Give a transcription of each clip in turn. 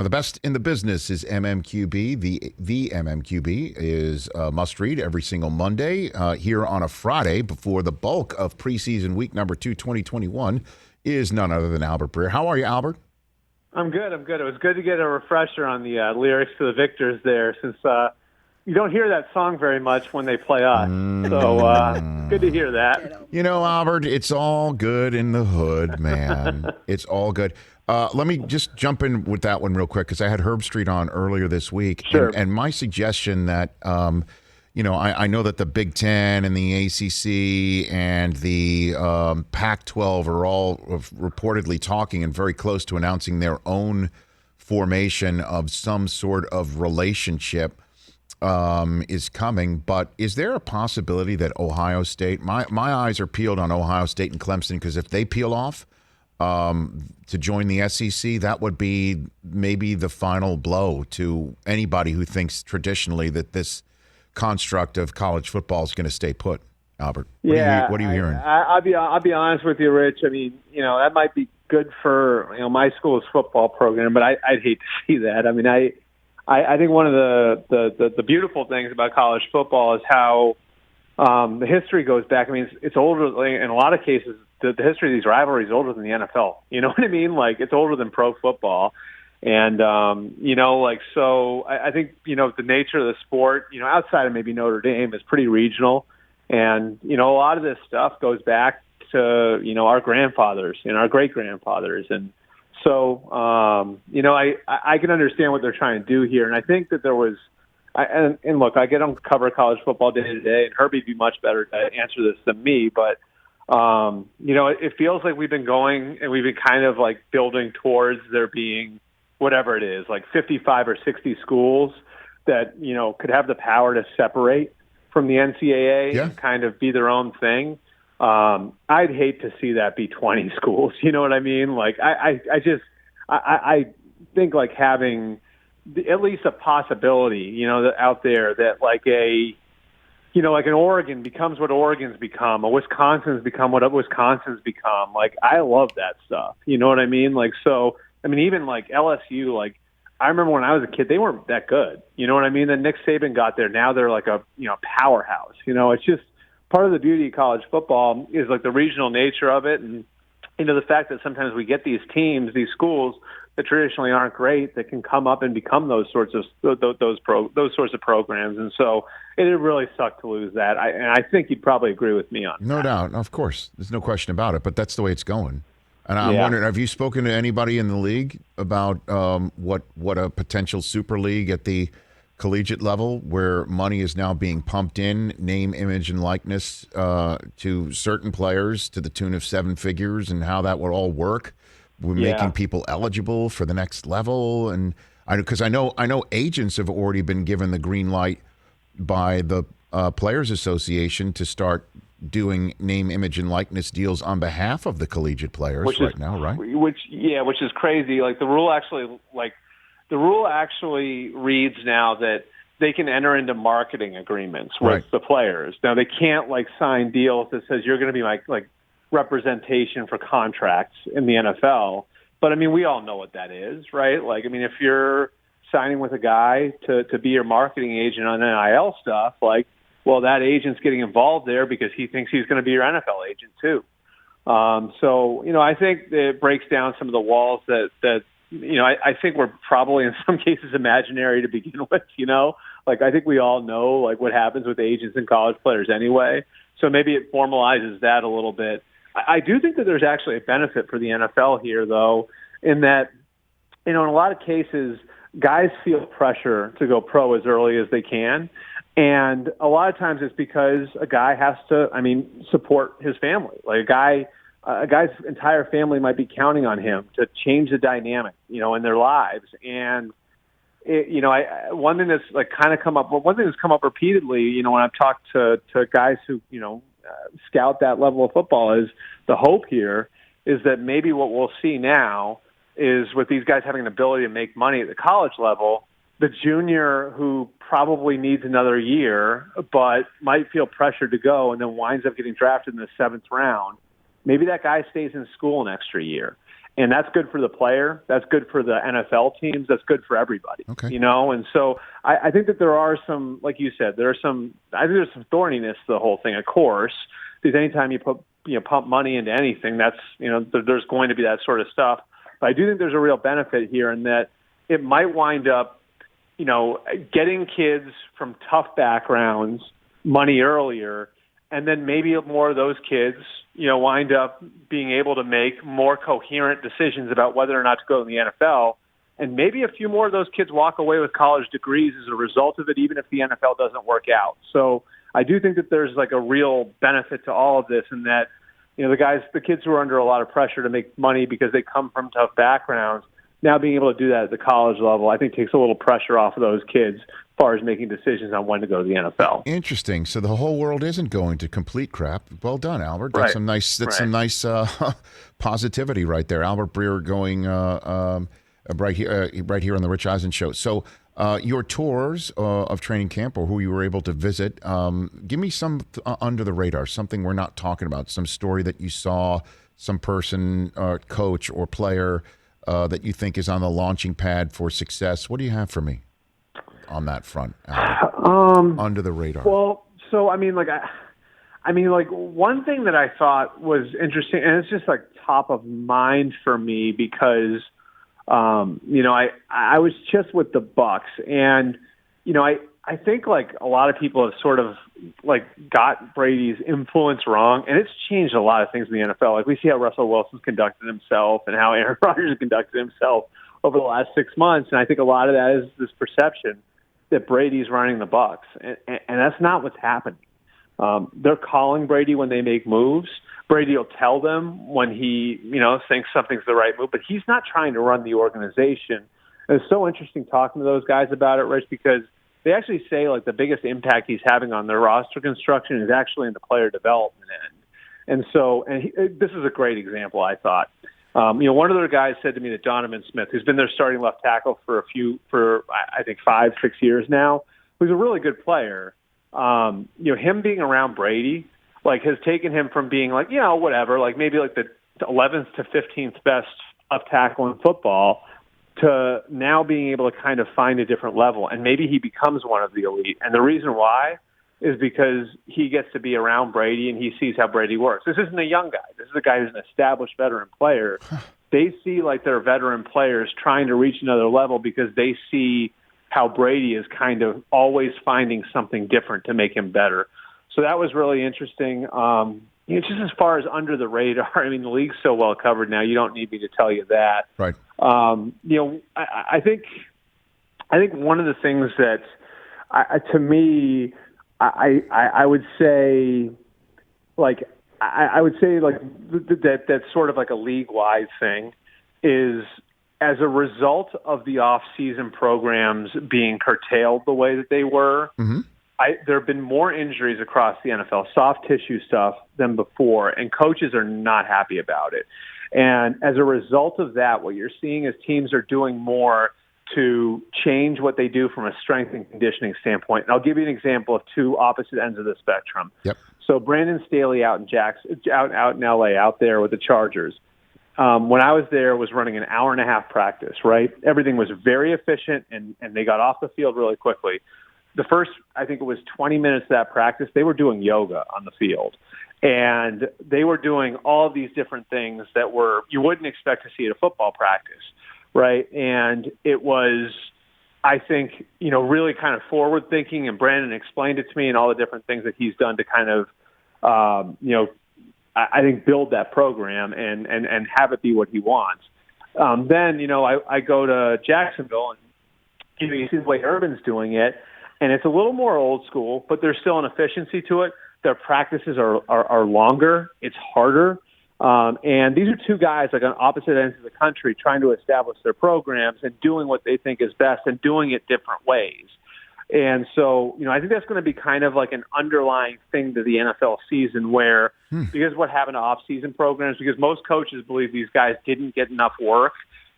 Well, the best in the business is MMQB. The MMQB is a must-read every single Monday here on a Friday before the bulk of preseason week number 2, 2021, is none other than Albert Breer. How are you, Albert? I'm good. It was good to get a refresher on the lyrics to the Victors there, since you don't hear that song very much when they play us. So good to hear that. You know, Albert, it's all good in the hood, man. It's all good. Let me just jump in with that one real quick, because I had Herb Street on earlier this week. Sure. And my suggestion that, I know that the Big Ten and the ACC and the Pac-12 are all reportedly talking and very close to announcing their own formation of some sort of relationship is coming. But is there a possibility that Ohio State, my eyes are peeled on Ohio State and Clemson, because if they peel off to join the SEC, that would be maybe the final blow to anybody who thinks traditionally that this construct of college football is going to stay put. Albert, what are you hearing? I'll be honest with you, Rich. I mean, that might be good for my school's football program, but I'd hate to see that. I mean, I think one of the beautiful things about college football is how the history goes back. I mean, it's older in a lot of cases. The history of these rivalries is older than the NFL. You know what I mean? Like, it's older than pro football. And, so I think, the nature of the sport, outside of maybe Notre Dame, is pretty regional. And, a lot of this stuff goes back to, our grandfathers and our great-grandfathers. And so, I can understand what they're trying to do here. And I think that there was and look, I get on cover college football day to day, and Herbie'd be much better to answer this than me. But, it feels like we've been going and we've been kind of like building towards there being whatever it is, like 55 or 60 schools that, could have the power to separate from the NCAA and kind of be their own thing. I'd hate to see that be 20 schools. You know what I mean? Like, I think like having at least a possibility, out there that like like an Oregon becomes what Oregon's become, a Wisconsin's become what Wisconsin's become. Like, I love that stuff. You know what I mean? Like, so, I mean, even like LSU, like, I remember when I was a kid, they weren't that good. You know what I mean? Then Nick Saban got there. Now they're like a, powerhouse. It's just part of the beauty of college football is like the regional nature of it. And, the fact that sometimes we get these teams, these schools that traditionally aren't great, that can come up and become those sorts of programs. And so it really sucked to lose that. And I think you'd probably agree with me on that. No doubt. Of course. There's no question about it. But that's the way it's going. And I'm wondering, have you spoken to anybody in the league about what a potential super league at the collegiate level, where money is now being pumped in, name, image, and likeness to certain players to the tune of 7 figures, and how that would all work? We're making people eligible for the next level, and because I know agents have already been given the green light by the Players Association to start doing name, image, and likeness deals on behalf of the collegiate players now, right? Which is crazy. Like, the rule actually reads now that they can enter into marketing agreements with the players. Now, they can't like sign deals that says you're going to be like representation for contracts in the NFL. But I mean, we all know what that is, right? Like, I mean, if you're signing with a guy to be your marketing agent on NIL stuff, like, well, that agent's getting involved there because he thinks he's going to be your NFL agent too. So, I think it breaks down some of the walls that I think we're probably in some cases imaginary to begin with, Like, I think we all know, like, what happens with agents and college players anyway. So maybe it formalizes that a little bit. I do think that there's actually a benefit for the NFL here, though, in that, in a lot of cases, guys feel pressure to go pro as early as they can. And a lot of times it's because a guy has to, support his family. Like, a guy's entire family might be counting on him to change the dynamic, in their lives. And one thing that's come up repeatedly, when I've talked to guys who, scout that level of football, is the hope here is that maybe what we'll see now is, with these guys having an ability to make money at the college level, the junior who probably needs another year but might feel pressured to go and then winds up getting drafted in the 7th round, maybe that guy stays in school an extra year. And that's good for the player. That's good for the NFL teams. That's good for everybody. Okay. And so I think that there are some, like you said, I think there's some thorniness to the whole thing, of course, because anytime you pump money into anything, that's, there's going to be that sort of stuff. But I do think there's a real benefit here in that it might wind up, getting kids from tough backgrounds money earlier, and then maybe more of those kids, wind up being able to make more coherent decisions about whether or not to go in the NFL. And maybe a few more of those kids walk away with college degrees as a result of it, even if the NFL doesn't work out. So I do think that there's like a real benefit to all of this, and that, the kids who are under a lot of pressure to make money because they come from tough backgrounds, now being able to do that at the college level, I think takes a little pressure off of those kids as far as making decisions on when to go to the NFL. Interesting. So the whole world isn't going to complete crap. Well done, Albert. That's right. some nice positivity right there. Albert Breer going right here on the Rich Eisen Show. So your tours of training camp, or who you were able to visit, give me some under the radar, something we're not talking about, some story that you saw, some person, coach or player that you think is on the launching pad for success. What do you have for me on that front, Albert? Under the radar. Well, so one thing that I thought was interesting, and it's just like top of mind for me because, I was just with the Bucs, and I think like a lot of people have sort of like got Brady's influence wrong, and it's changed a lot of things in the NFL. Like we see how Russell Wilson's conducted himself and how Aaron Rodgers conducted himself over the last 6 months, and I think a lot of that is this perception that Brady's running the Bucs, and that's not what's happening. They're calling Brady when they make moves. Brady will tell them when he, thinks something's the right move, but he's not trying to run the organization. And it's so interesting talking to those guys about it, Rich, because they actually say like the biggest impact he's having on their roster construction is actually in the player development end. And so, this is a great example, I thought. One of their guys said to me that Donovan Smith, who's been their starting left tackle for I think 5-6 years now, who's a really good player. Him being around Brady, like, has taken him from being like, whatever, like maybe like the 11th to 15th best left tackle in football to now being able to kind of find a different level. And maybe he becomes one of the elite. And the reason why is because he gets to be around Brady and he sees how Brady works. This isn't a young guy. This is a guy who's an established veteran player. They see like their veteran players trying to reach another level because they see how Brady is kind of always finding something different to make him better. So that was really interesting. Just as far as under the radar, I mean, the league's so well covered now, you don't need me to tell you that. Right. I think one of the things that, to me, I would say, like, that's sort of like a league-wide thing is, as a result of the off-season programs being curtailed the way that they were, there have been more injuries across the NFL, soft tissue stuff, than before, and coaches are not happy about it. And as a result of that, what you're seeing is teams are doing more to change what they do from a strength and conditioning standpoint. And I'll give you an example of two opposite ends of the spectrum. Yep. So Brandon Staley out in LA, out there with the Chargers. When I was there, was running an hour and a half practice, right? Everything was very efficient, and they got off the field really quickly. The first, I think it was 20 minutes of that practice, they were doing yoga on the field. And they were doing all of these different things that you wouldn't expect to see at a football practice, right? And it was, I think, really kind of forward thinking, and Brandon explained it to me and all the different things that he's done to kind of, I think, build that program and have it be what he wants. Then, I go to Jacksonville, and you see the way Urban's doing it, and it's a little more old school, but there's still an efficiency to it. Their practices are longer. It's harder. And these are two guys like on opposite ends of the country trying to establish their programs and doing what they think is best and doing it different ways. And so, I think that's going to be kind of like an underlying thing to the NFL season where, because what happened to off-season programs, because most coaches believe these guys didn't get enough work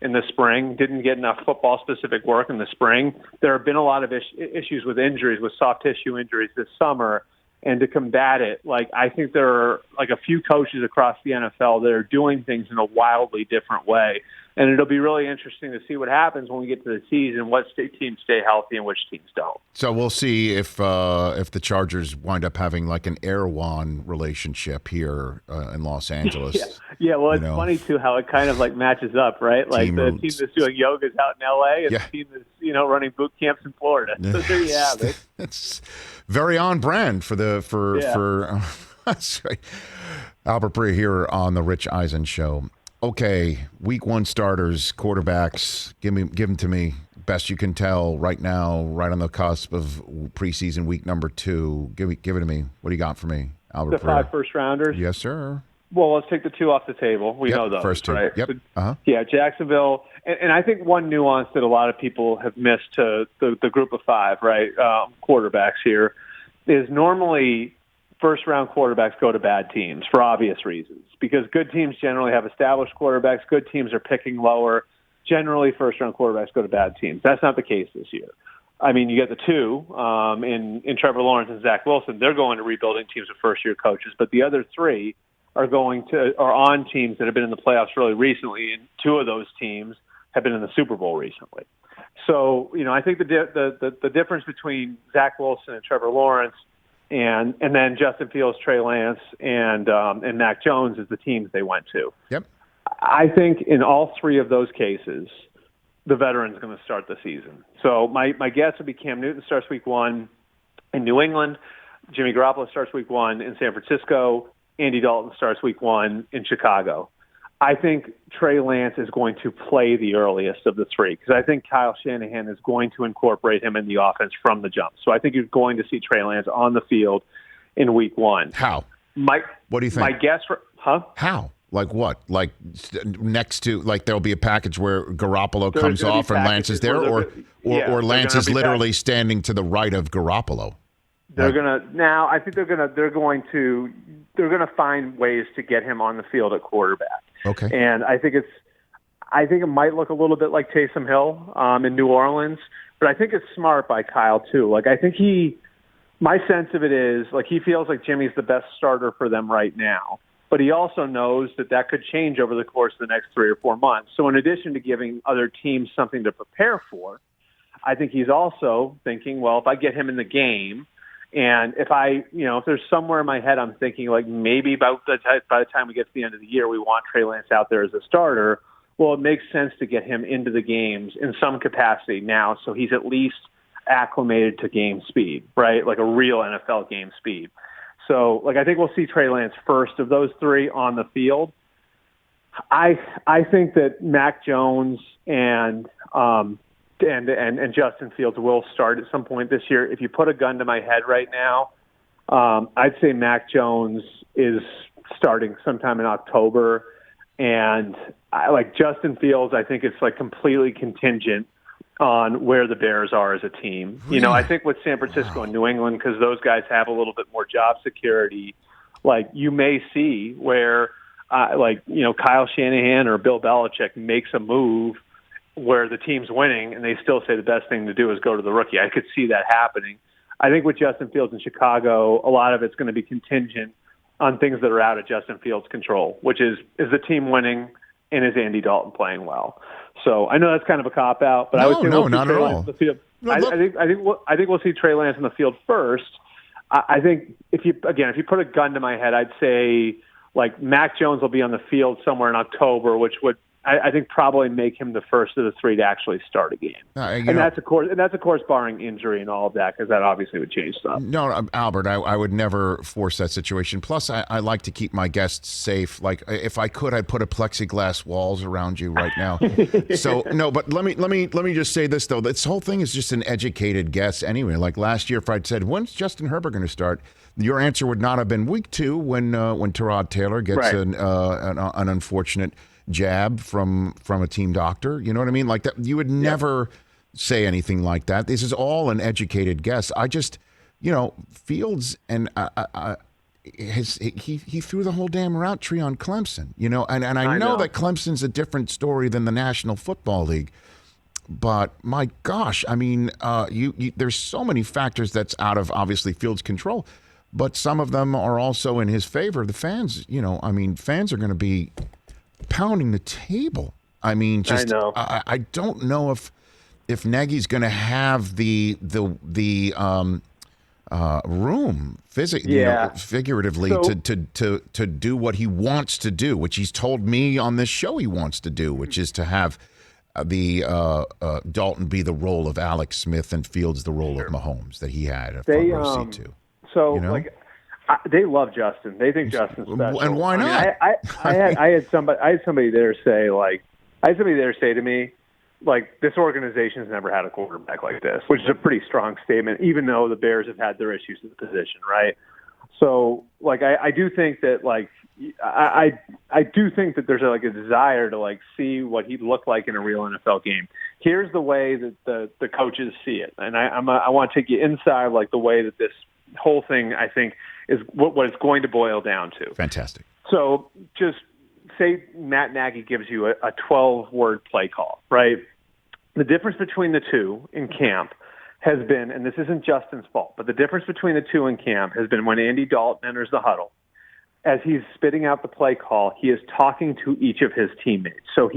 in the spring, didn't get enough football-specific work in the spring. There have been a lot of issues with injuries, with soft tissue injuries this summer. And to combat it, like, I think there are like a few coaches across the NFL that are doing things in a wildly different way. And it'll be really interesting to see what happens when we get to the season, what teams stay healthy and which teams don't. So we'll see if the Chargers wind up having like an Erewhon relationship here in Los Angeles. Yeah. Well, it's funny too how it kind of like matches up, right? Like the team that's doing yoga is out in LA, and the team that's running boot camps in Florida. So there you have it. It's very on brand for that's right. Albert Breer here on the Rich Eisen Show. Okay, week 1 starters, quarterbacks. Give them to me. Best you can tell right now, right on the cusp of preseason week number 2. Give it to me. What do you got for me, Albert Breer? The 5 first-rounders? Yes, sir. Well, let's take the 2 off the table. We know those, first 2. right? Yep. Yeah, Jacksonville. And I think one nuance that a lot of people have missed to the group of 5, right, quarterbacks here, is normally first-round quarterbacks go to bad teams for obvious reasons, because good teams generally have established quarterbacks. Good teams are picking lower. Generally, first-round quarterbacks go to bad teams. That's not the case this year. I mean, you get the 2 in Trevor Lawrence and Zach Wilson. They're going to rebuilding teams with first-year coaches, but the other 3 are on teams that have been in the playoffs really recently, and 2 of those teams have been in the Super Bowl recently. So, I think the difference between Zach Wilson and Trevor Lawrence and then Justin Fields, Trey Lance, and Mac Jones is the teams they went to. Yep. I think in all 3 of those cases, the veteran's going to start the season. So my guess would be Cam Newton starts week 1 in New England, Jimmy Garoppolo starts week 1 in San Francisco, Andy Dalton starts week 1 in Chicago. I think Trey Lance is going to play the earliest of the 3 because I think Kyle Shanahan is going to incorporate him in the offense from the jump. So I think you're going to see Trey Lance on the field in week 1. How? What do you think? My guess How? Like what? Like next to, like there'll be a package where Garoppolo comes off and Lance is there, or Lance is literally standing to the right of Garoppolo. I think they're going to find ways to get him on the field at quarterback. Okay. And I think it might look a little bit like Taysom Hill in New Orleans, but I think it's smart by Kyle too. Like I think my sense of it is like he feels like Jimmy's the best starter for them right now, but he also knows that could change over the course of the next 3 or 4 months. So in addition to giving other teams something to prepare for, I think he's also thinking, well, if I get him in the game, and if if there's somewhere in my head I'm thinking like maybe by the time we get to the end of the year we want Trey Lance out there as a starter, well, it makes sense to get him into the games in some capacity now so he's at least acclimated to game speed, right? Like a real NFL game speed. So, like I think we'll see Trey Lance first of those 3 on the field. I think that Mac Jones and Justin Fields will start at some point this year. If you put a gun to my head right now, I'd say Mac Jones is starting sometime in October. And Justin Fields, I think it's like completely contingent on where the Bears are as a team. Really? I think with San Francisco and New England, because those guys have a little bit more job security, like you may see where Kyle Shanahan or Bill Belichick makes a move where the team's winning and they still say the best thing to do is go to the rookie. I could see that happening. I think with Justin Fields in Chicago, a lot of it's going to be contingent on things that are out of Justin Fields' control, which is the team winning and is Andy Dalton playing well. So I know that's kind of a cop-out, but I would say we'll see Trey Lance on the field. I think we'll see Trey Lance on the field first. I think if you put a gun to my head, I'd say like Mac Jones will be on the field somewhere in October, which would I think probably make him the first of the 3 to actually start a game. That's of course barring injury and all of that, because that obviously would change stuff. No, Albert, I would never force that situation. Plus, I like to keep my guests safe. Like if I could, I'd put a plexiglass walls around you right now. So no, but let me just say this though. This whole thing is just an educated guess anyway. Like last year, if I'd said, when's Justin Herbert going to start? Your answer would not have been week 2 when Tyrod Taylor gets an unfortunate jab from a team doctor. You know what I mean? Like that, you would never say anything like that. This is all an educated guess. I just, Fields and he threw the whole damn route tree on Clemson. And I know that Clemson's a different story than the National Football League. But my gosh, I mean, there's so many factors that's out of obviously Fields' control. but some of them are also in his favor. The fans, fans are going to be pounding the table. I mean, just I know. I don't know if Nagy's going to have the room figuratively to do what he wants to do, which he's told me on this show he wants to do, which is to have the Dalton be the role of Alex Smith and Fields the role of Mahomes that he had a front row seat to. So they love Justin. They think Justin's special. And why not? I had somebody there say to me, like, this organization's never had a quarterback like this, which is a pretty strong statement, even though the Bears have had their issues with the position, right? So, like, I do think that, like, I do think that there's a desire to see what he'd look like in a real NFL game. Here's the way that the coaches see it, and I want to take you inside the way that this whole thing, I think, is what it's going to boil down to. Fantastic. So just say Matt Nagy gives you a 12-word play call, right? The difference between the two in camp has been, and this isn't Justin's fault, but the difference between the two in camp has been when Andy Dalton enters the huddle, as he's spitting out the play call, he is talking to each of his teammates. So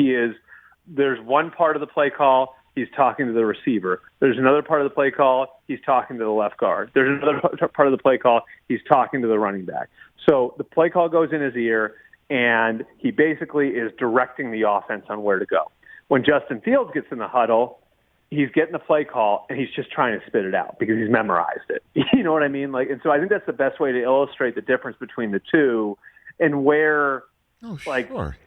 there's one part of the play call, he's talking to the receiver. There's another part of the play call, he's talking to the left guard. There's another part of the play call, he's talking to the running back. So the play call goes in his ear, and he basically is directing the offense on where to go. When Justin Fields gets in the huddle, he's getting the play call, and he's just trying to spit it out because he's memorized it. You know what I mean? And so I think that's the best way to illustrate the difference between the two, and where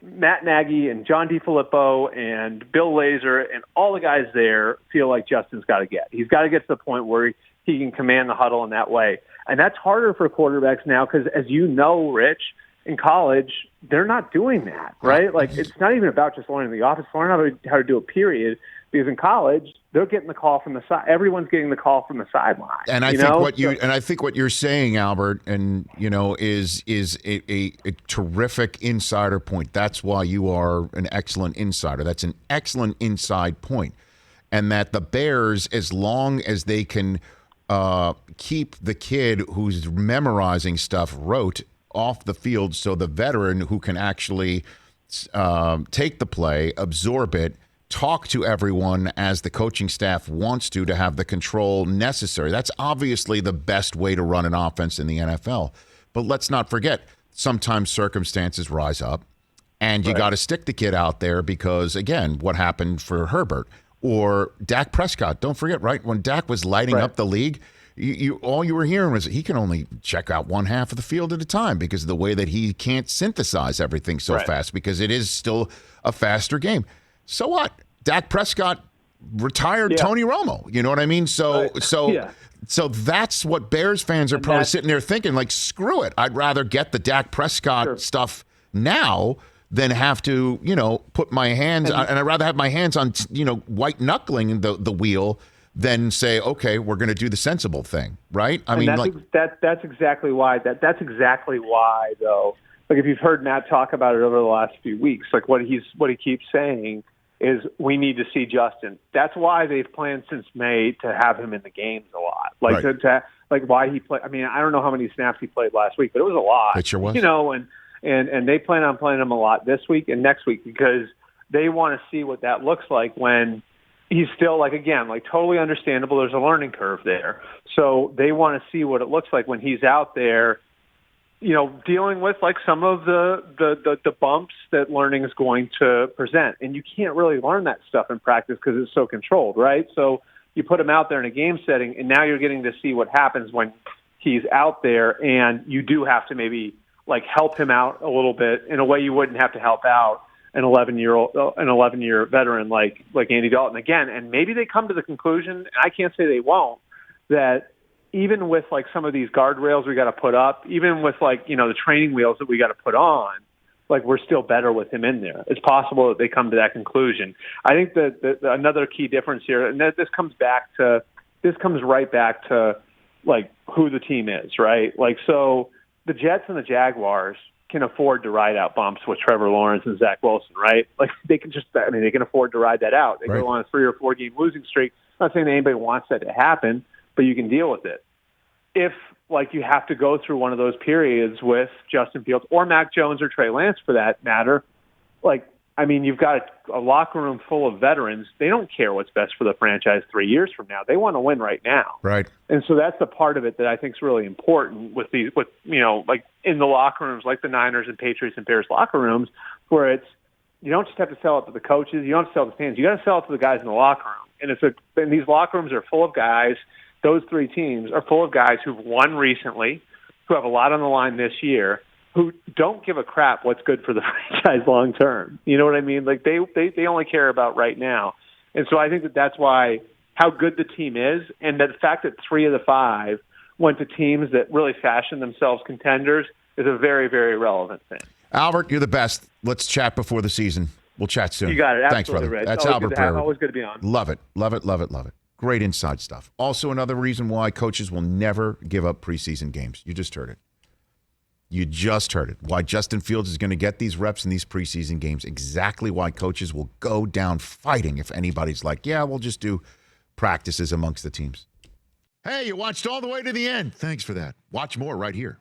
Matt Nagy and John DeFilippo and Bill Lazor and all the guys there feel like Justin's got to get. He's got to get to the point where he can command the huddle in that way. And that's harder for quarterbacks now because, as you know, Rich, in college, they're not doing that, right? It's not even about just learning the offense, learning how to do it, period. Because in college, they're getting the call from the side. Everyone's getting the call from the sideline. And I think what you're saying, Albert, and is a terrific insider point. That's why you are an excellent insider. That's an excellent inside point. And that the Bears, as long as they can keep the kid who's memorizing stuff off the field, so the veteran who can actually take the play, absorb it, talk to everyone as the coaching staff wants to have the control necessary. That's obviously the best way to run an offense in the NFL. But let's not forget, sometimes circumstances rise up, and you got to stick the kid out there because, again, what happened for Herbert or Dak Prescott. Don't forget, right, when Dak was lighting up the league, all you were hearing was he can only check out one half of the field at a time because of the way that he can't synthesize everything so fast because it is still a faster game. So what? Dak Prescott retired Tony Romo. You know what I mean? So that's what Bears fans are probably sitting there thinking, screw it. I'd rather get the Dak Prescott stuff now than have to, put my hands on, and I'd rather have my hands on, white knuckling the wheel than say, okay, we're going to do the sensible thing, right? That's exactly why. That's exactly why, though. If you've heard Matt talk about it over the last few weeks, what he keeps saying is we need to see Justin. That's why they've planned since May to have him in the games a lot. Why he played. I mean, I don't know how many snaps he played last week, but it was a lot. It sure was. And they plan on playing him a lot this week and next week because they want to see what that looks like when he's still, totally understandable. There's a learning curve there. So they want to see what it looks like when he's out there, dealing with some of the bumps that learning is going to present. And you can't really learn that stuff in practice because it's so controlled, right? So you put him out there in a game setting, and now you're getting to see what happens when he's out there, and you do have to maybe help him out a little bit in a way you wouldn't have to help out an 11-year veteran like Andy Dalton again. And maybe they come to the conclusion, and I can't say they won't, that even with some of these guardrails we got to put up, even with the training wheels that we got to put on, we're still better with him in there. It's possible that they come to that conclusion. I think that another key difference here, and this comes right back to who the team is, right? So the Jets and the Jaguars can afford to ride out bumps with Trevor Lawrence and Zach Wilson, right? They can they can afford to ride that out. They go on a 3 or 4 game losing streak. I'm not saying that anybody wants that to happen, but you can deal with it. if like you have to go through one of those periods with Justin Fields or Mac Jones or Trey Lance for that matter, like, I mean, you've got a locker room full of veterans. They don't care what's best for the franchise 3 years from now. They want to win right now. Right. And so that's the part of it that I think is really important with like in the locker rooms, like the Niners and Patriots and Bears locker rooms, where it's, you don't just have to sell it to the coaches. You don't have to sell it to the fans. You got to sell it to the guys in the locker room. And these locker rooms are full of guys. Those three teams are full of guys who've won recently, who have a lot on the line this year, who don't give a crap what's good for the franchise long term. You know what I mean? Like they only care about right now. And so I think that's why how good the team is, and that the fact that 3 of the 5 went to teams that really fashioned themselves contenders is a very, very relevant thing. Albert, you're the best. Let's chat before the season. We'll chat soon. You got it. Absolutely. Thanks, brother. Rich. That's always Albert Breer. Breer. Always good to be on. Love it. Love it. Love it. Love it. Great inside stuff. Also, another reason why coaches will never give up preseason games. You just heard it. You just heard it. Why Justin Fields is going to get these reps in these preseason games. Exactly why coaches will go down fighting if anybody's like, yeah, we'll just do practices amongst the teams. Hey, you watched all the way to the end. Thanks for that. Watch more right here.